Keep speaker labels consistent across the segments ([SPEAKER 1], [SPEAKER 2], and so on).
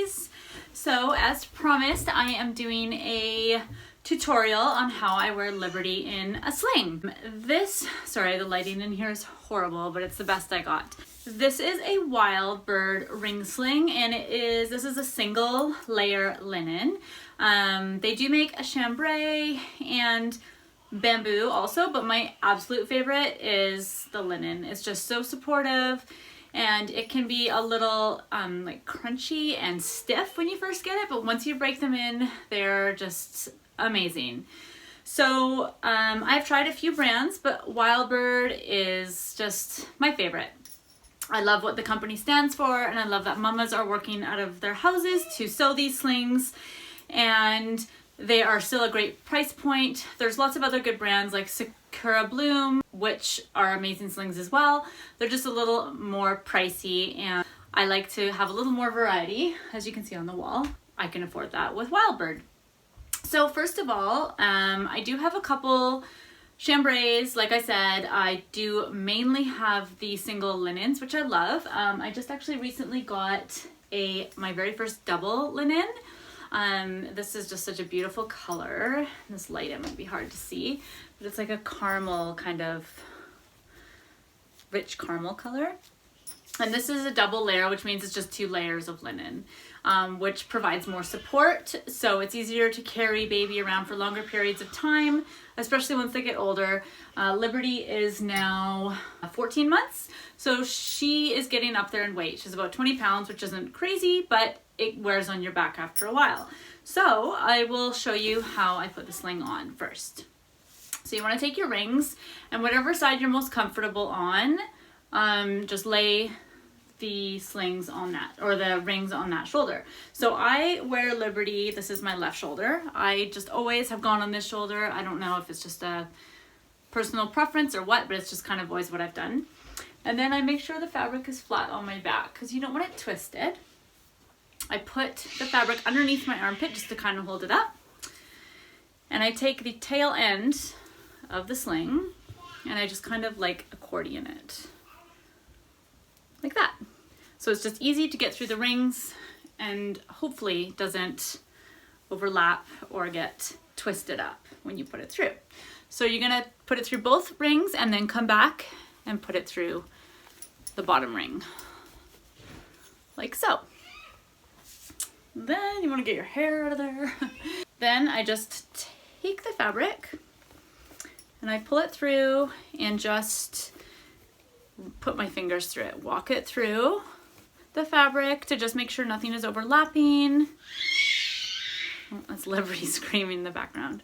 [SPEAKER 1] guys. So as promised, I am doing a tutorial on how I wear Liberty in a sling. Sorry, the lighting in here is horrible, but it's the best I got. This is a Wild Bird ring sling, and this is a single layer linen. They do make a chambray and bamboo also, but my absolute favorite is the linen. It's just so supportive, and it can be a little like crunchy and stiff when you first get it, but once you break them in, they're just amazing. So I've tried a few brands, but Wild Bird is just my favorite. I love what the company stands for, and I love that mamas are working out of their houses to sew these slings, and they are still a great price point. There's lots of other good brands like Sakura Bloom, which are amazing slings as well. They're just a little more pricey, and I like to have a little more variety. As you can see on the wall, I can afford that with Wild Bird. So first of all, I do have a couple chambrays. Like I said, I do mainly have the single linens, which I love. I just actually recently got my very first double linen. This is just such a beautiful color. This light, it might be hard to see, but it's like a caramel, kind of rich caramel color. And this is a double layer, which means it's just 2 layers of linen, which provides more support. So it's easier to carry baby around for longer periods of time, especially once they get older. Liberty is now 14 months. So she is getting up there in weight. She's about 20 pounds, which isn't crazy, but it wears on your back after a while. So I will show you how I put the sling on first. So you want to take your rings, and whatever side you're most comfortable on, just lay the slings on that, or the rings on that shoulder. So I wear Liberty, this is my left shoulder. I just always have gone on this shoulder. I don't know if it's just a personal preference or what, but it's just kind of always what I've done. And then I make sure the fabric is flat on my back because you don't want it twisted. I put the fabric underneath my armpit just to kind of hold it up. And I take the tail end of the sling and I just kind of like accordion it. Like that. So it's just easy to get through the rings and hopefully doesn't overlap or get twisted up when you put it through. So you're gonna put it through both rings and then come back and put it through the bottom ring. Like so. Then you wanna get your hair out of there. Then I just take the fabric and I pull it through and just put my fingers through it, walk it through the fabric to just make sure nothing is overlapping. Oh, that's Liberty screaming in the background.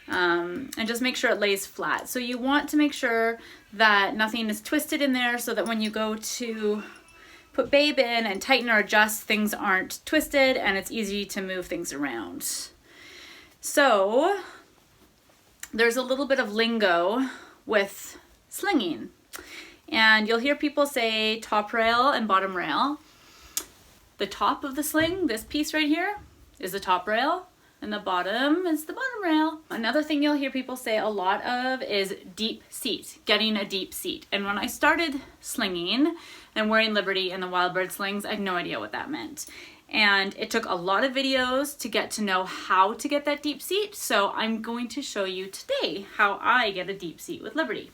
[SPEAKER 1] And just make sure it lays flat. So you want to make sure that nothing is twisted in there so that when you go to put babe in and tighten or adjust, things aren't twisted and it's easy to move things around. So there's a little bit of lingo with slinging. And you'll hear people say top rail and bottom rail. The top of the sling, this piece right here, is the top rail, and the bottom is the bottom rail. Another thing you'll hear people say a lot of is deep seat, getting a deep seat. And when I started slinging and wearing Liberty and the Wild Bird slings, I had no idea what that meant. And it took a lot of videos to get to know how to get that deep seat. So I'm going to show you today how I get a deep seat with Liberty.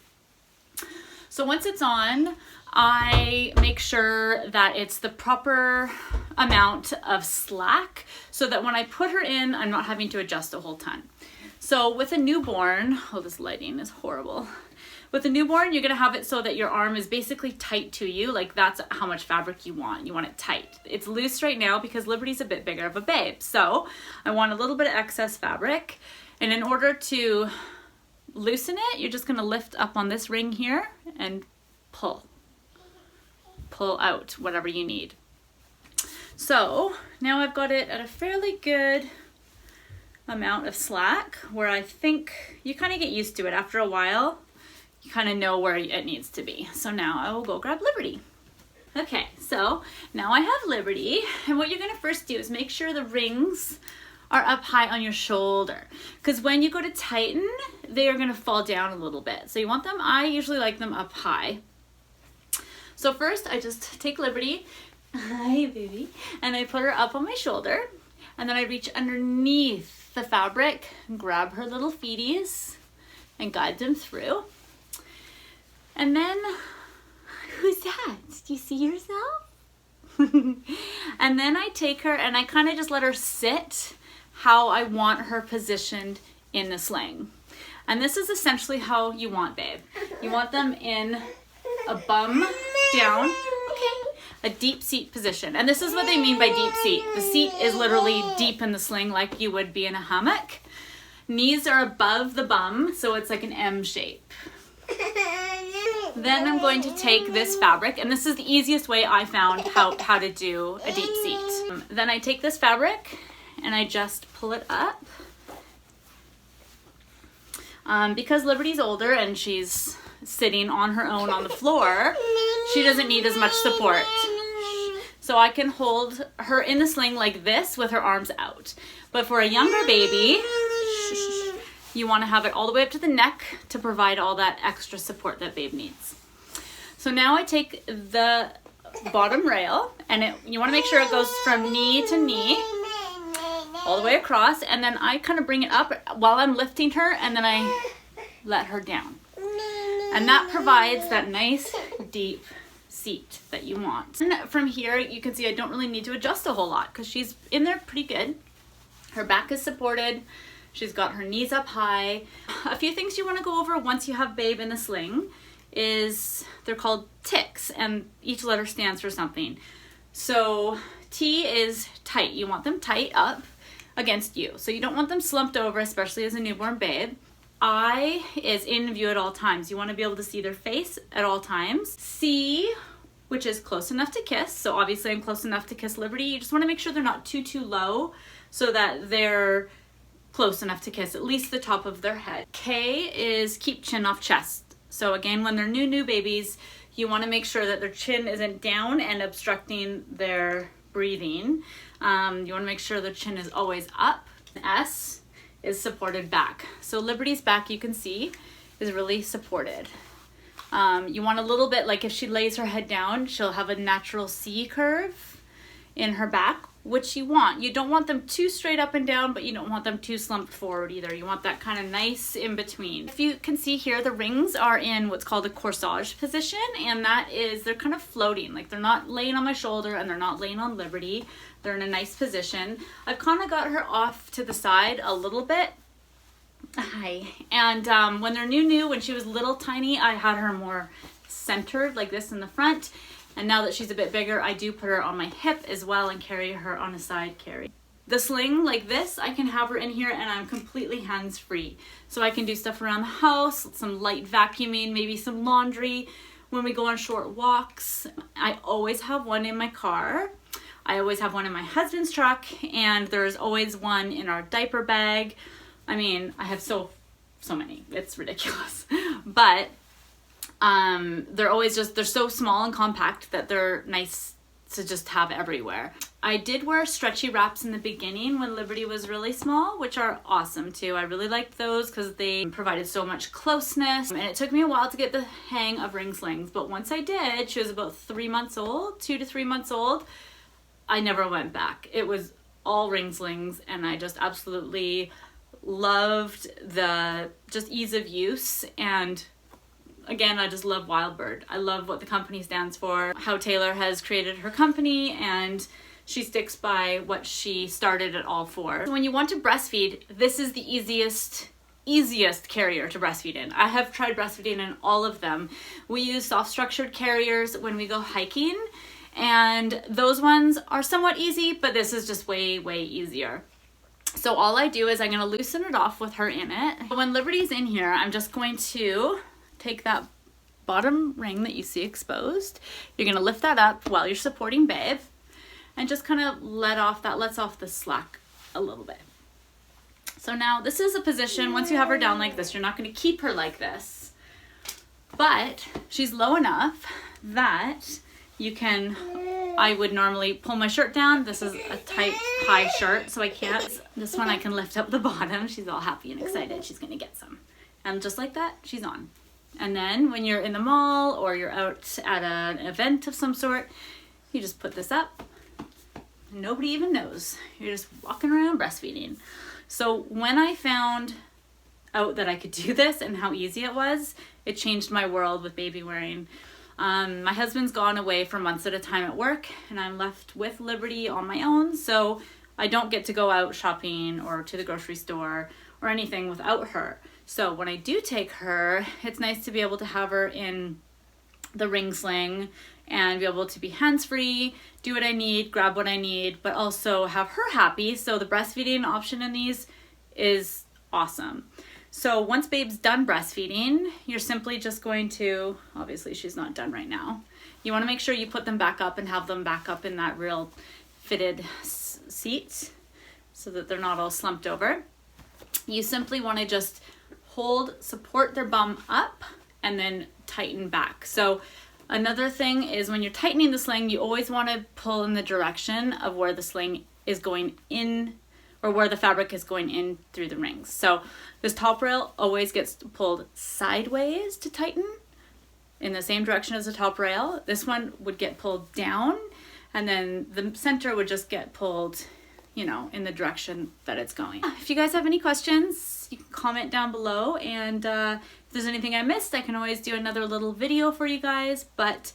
[SPEAKER 1] So once it's on, I make sure that it's the proper amount of slack so that when I put her in, I'm not having to adjust a whole ton. So with a newborn, oh, this lighting is horrible. With a newborn, you're gonna have it so that your arm is basically tight to you, like that's how much fabric you want. You want it tight. It's loose right now because Liberty's a bit bigger of a babe. So I want a little bit of excess fabric. And in order to loosen it, you're just gonna lift up on this ring here and pull out whatever you need. So now I've got it at a fairly good amount of slack where I think you kind of get used to it. After a while, you kind of know where it needs to be. So now I will go grab Liberty. Okay, so now I have Liberty, and what you're gonna first do is make sure the rings are up high on your shoulder, because when you go to tighten, they are gonna fall down a little bit. So you want them, I usually like them up high. So first I just take Liberty Hi, baby. And I put her up on my shoulder, and then I reach underneath the fabric and grab her little feeties and guide them through. And then, who's that? Do you see yourself? And then I take her and I kind of just let her sit how I want her positioned in the sling. And this is essentially how you want babe. You want them in a bum down, a deep seat position. And this is what they mean by deep seat. The seat is literally deep in the sling like you would be in a hammock. Knees are above the bum, so it's like an M shape. Then I'm going to take this fabric, and this is the easiest way I found how to do a deep seat. Then I take this fabric and I just pull it up. Because Liberty's older and she's sitting on her own on the floor, she doesn't need as much support. So I can hold her in the sling like this with her arms out. But for a younger baby, you want to have it all the way up to the neck to provide all that extra support that babe needs. So now I take the bottom rail, and you want to make sure it goes from knee to knee all the way across, and then I kind of bring it up while I'm lifting her, and then I let her down. And that provides that nice deep seat that you want. And from here you can see I don't really need to adjust a whole lot because she's in there pretty good. Her back is supported. She's got her knees up high. A few things you want to go over once you have babe in the sling is they're called ticks, and each letter stands for something. So T is tight. You want them tight up against you. So you don't want them slumped over, especially as a newborn babe. I is in view at all times. You want to be able to see their face at all times. C, which is close enough to kiss. So obviously I'm close enough to kiss Liberty. You just want to make sure they're not too low so that they're close enough to kiss at least the top of their head. K is keep chin off chest. So again, when they're new babies, you want to make sure that their chin isn't down and obstructing their breathing. You want to make sure their chin is always up. S is supported back. So Liberty's back, you can see, is really supported. You want a little bit, like if she lays her head down, she'll have a natural C curve in her back, which you want. You don't want them too straight up and down, but you don't want them too slumped forward either. You want that kind of nice in between. If you can see here, the rings are in what's called a corsage position, and that is, they're kind of floating. Like they're not laying on my shoulder and they're not laying on Liberty. They're in a nice position. I've kind of got her off to the side a little bit. Hi. And when they're new, when she was little tiny, I had her more centered like this in the front. And now that she's a bit bigger, I do put her on my hip as well and carry her on a side carry. The sling like this, I can have her in here and I'm completely hands-free. So I can do stuff around the house, some light vacuuming, maybe some laundry. When we go on short walks, I always have one in my car. I always have one in my husband's truck, and there's always one in our diaper bag. I mean, I have so many. It's ridiculous. But they're so small and compact that they're nice to just have everywhere. I did wear stretchy wraps in the beginning when Liberty was really small, which are awesome too. I really liked those because they provided so much closeness, and it took me a while to get the hang of ring slings, but once I did, she was about 3 months old, 2 to 3 months old, I never went back. It was all ring slings, and I just absolutely loved the just ease of use. And again, I just love Wildbird. I love what the company stands for, how Taylor has created her company, and she sticks by what she started it all for. When you want to breastfeed, this is the easiest carrier to breastfeed in. I have tried breastfeeding in all of them. We use soft structured carriers when we go hiking, and those ones are somewhat easy, but this is just way easier. So all I do is I'm going to loosen it off with her in it. When Liberty's in here, I'm just going to take that bottom ring that you see exposed. You're going to lift that up while you're supporting babe and just kind of lets off the slack a little bit. So now this is a position, once you have her down like this, you're not going to keep her like this, but she's low enough that you can, I would normally pull my shirt down. This is a tight, high shirt, so I can't. This one I can lift up the bottom. She's all happy and excited. She's going to get some. And just like that, she's on. And then when you're in the mall or you're out at an event of some sort, you just put this up. Nobody even knows. You're just walking around breastfeeding. So when I found out that I could do this and how easy it was, it changed my world with baby wearing. My husband's gone away for months at a time at work, and I'm left with Liberty on my own, so I don't get to go out shopping or to the grocery store or anything without her. So when I do take her, it's nice to be able to have her in the ring sling and be able to be hands-free, do what I need, grab what I need, but also have her happy. So the breastfeeding option in these is awesome. So once babe's done breastfeeding, you're simply just going to, obviously she's not done right now, you want to make sure you put them back up and have them back up in that real fitted seat so that they're not all slumped over. You simply want to just support their bum up and then tighten back. So another thing is when you're tightening the sling, you always want to pull in the direction of where the sling is going in, or where the fabric is going in through the rings. So this top rail always gets pulled sideways to tighten in the same direction as the top rail. This one would get pulled down, and then the center would just get pulled, you know, in the direction that it's going. If you guys have any questions, you can comment down below, and if there's anything I missed, I can always do another little video for you guys. But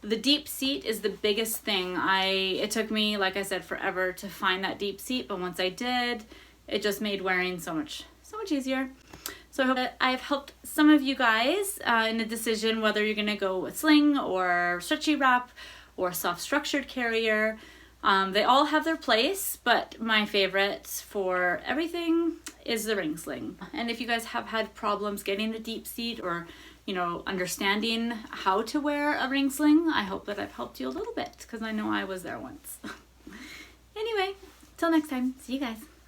[SPEAKER 1] the deep seat is the biggest thing. It took me, like I said, forever to find that deep seat, but once I did, it just made wearing so much easier. So I hope that I've helped some of you guys in the decision whether you're gonna go with sling or stretchy wrap or soft structured carrier. They all have their place, but my favorite for everything is the ring sling. And if you guys have had problems getting the deep seat or, you know, understanding how to wear a ring sling, I hope that I've helped you a little bit, because I know I was there once. Anyway, till next time, see you guys.